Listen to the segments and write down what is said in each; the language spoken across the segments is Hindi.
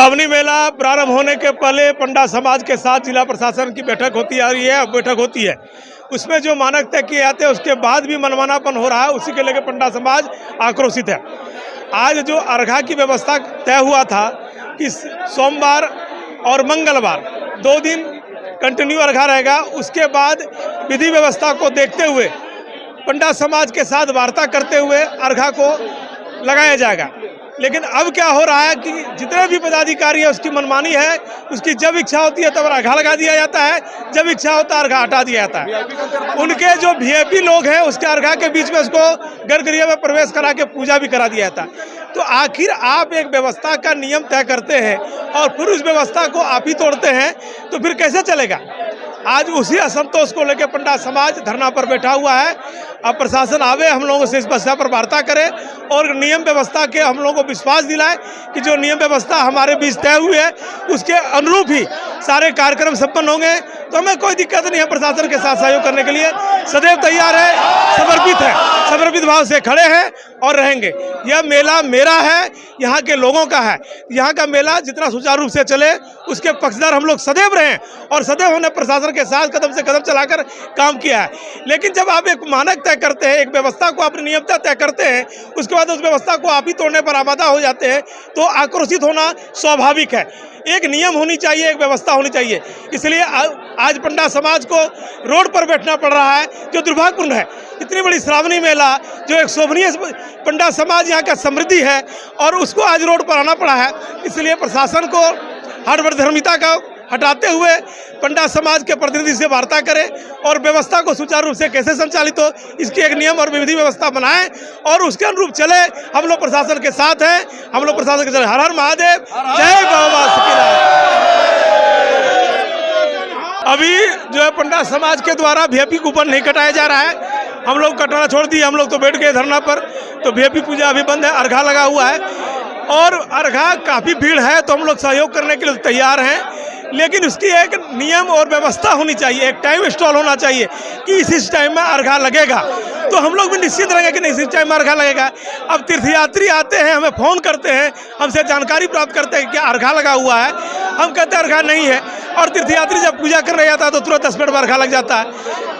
श्रावणी मेला प्रारंभ होने के पहले पंडा समाज के साथ जिला प्रशासन की बैठक होती आ रही है, बैठक होती है। उसमें जो मानक तय किए जाते हैं उसके बाद भी मनमानापन हो रहा है, उसी के लेकर पंडा समाज आक्रोशित है। आज जो अर्घा की व्यवस्था तय हुआ था कि सोमवार और मंगलवार 2 दिन कंटिन्यू अर्घा रहेगा, उसके बाद विधि व्यवस्था को देखते हुए पंडा समाज के साथ वार्ता करते हुए अर्घा को लगाया जाएगा। लेकिन अब क्या हो रहा है कि जितने भी पदाधिकारी है उसकी मनमानी है, उसकी जब इच्छा होती है तब अर्घा लगा दिया जाता है, जब इच्छा होता है अर्घा हटा दिया जाता है। उनके जो वीआईपी लोग हैं उसके अर्घा के बीच में उसको गर्भगृह में प्रवेश करा के पूजा भी करा दिया जाता है। तो आखिर आप एक व्यवस्था का नियम तय करते हैं और फिर उस व्यवस्था को आप ही तोड़ते हैं, तो फिर कैसे चलेगा। आज उसी असंतोष को लेकर पंडा समाज धरना पर बैठा हुआ है। अब प्रशासन आवे, हम लोगों से इस समस्या पर वार्ता करे और नियम व्यवस्था के हम लोगों को विश्वास दिलाए कि जो नियम व्यवस्था हमारे बीच तय हुई है उसके अनुरूप ही सारे कार्यक्रम संपन्न होंगे। तो हमें कोई दिक्कत नहीं है, प्रशासन के साथ सहयोग करने के लिए सदैव तैयार है, समर्पित भाव से खड़े हैं और रहेंगे। यह मेला मेरा है, यहाँ के लोगों का है। यहाँ का मेला जितना सुचारू रूप से चले उसके पक्षधर हम लोग सदैव रहें और सदैव हमने प्रशासन के साथ कदम से कदम चलाकर काम किया है। लेकिन जब आप एक मानक तय करते हैं, एक व्यवस्था को अपनी नियमता तय करते हैं, उसके बाद उस व्यवस्था को आप ही तोड़ने पर आमादा हो जाते हैं, तो आक्रोशित होना स्वाभाविक है। एक नियम होनी चाहिए, एक व्यवस्था होनी चाहिए। इसलिए आज पंडा समाज को रोड पर बैठना पड़ रहा है, जो दुर्भाग्यपूर्ण है। इतनी बड़ी श्रावणी मेला जो एक शोभनीय पंडा समाज यहाँ का समृद्धि है और उसको आज रोड पर आना पड़ा है। इसलिए प्रशासन को हठधर्मिता का हटाते हुए पंडा समाज के प्रतिनिधि से वार्ता करें और व्यवस्था को सुचारू रूप से कैसे संचालित हो इसकी एक नियम और विधि व्यवस्था बनाएं और उसके अनुरूप चले। हम लोग प्रशासन के साथ हैं, हम लोग प्रशासन के साथ। हर हर महादेव, जय बाबा सकीनाथ। अभी जो है पंडा समाज के द्वारा वीआईपी कूपन नहीं कटाया जा रहा है, हम लोग कटाना छोड़ दिए। हम लोग तो बैठ गए धरना पर, तो वीआईपी पूजा अभी बंद है, अर्घा लगा हुआ है और अर्घा काफ़ी भीड़ है तो हम लोग सहयोग करने के लिए तैयार हैं। लेकिन उसकी एक नियम और व्यवस्था होनी चाहिए, एक टाइम स्टॉल होना चाहिए कि इस टाइम में अर्घा लगेगा, तो हम लोग भी निश्चित रहेंगे कि नहीं इस टाइम में अर्घा लगेगा। अब तीर्थयात्री आते हैं, हमें फ़ोन करते हैं, हमसे जानकारी प्राप्त करते हैं कि अर्घा लगा हुआ है, हम कहते हैं अर्घा नहीं है। और तीर्थयात्री जब पूजा करने जाता है तो तुरंत 10 मिनट में अर्घा लग जाता है,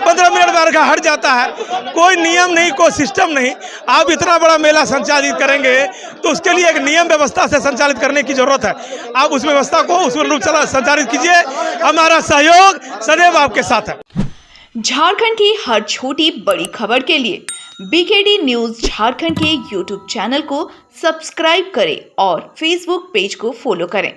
15 मिनट में अर्घा हट जाता है। कोई नियम नहीं, कोई सिस्टम नहीं। आप इतना बड़ा मेला संचालित करेंगे तो उसके लिए एक नियम व्यवस्था से संचालित करने की जरूरत है। आप उस व्यवस्था को उस रूप से संचालित कीजिए, हमारा सहयोग सदैव आपके साथ है। झारखंड की हर छोटी बड़ी खबर के लिए बीकेडी न्यूज झारखंड के यूट्यूब चैनल को सब्सक्राइब करें और फेसबुक पेज को फॉलो करें।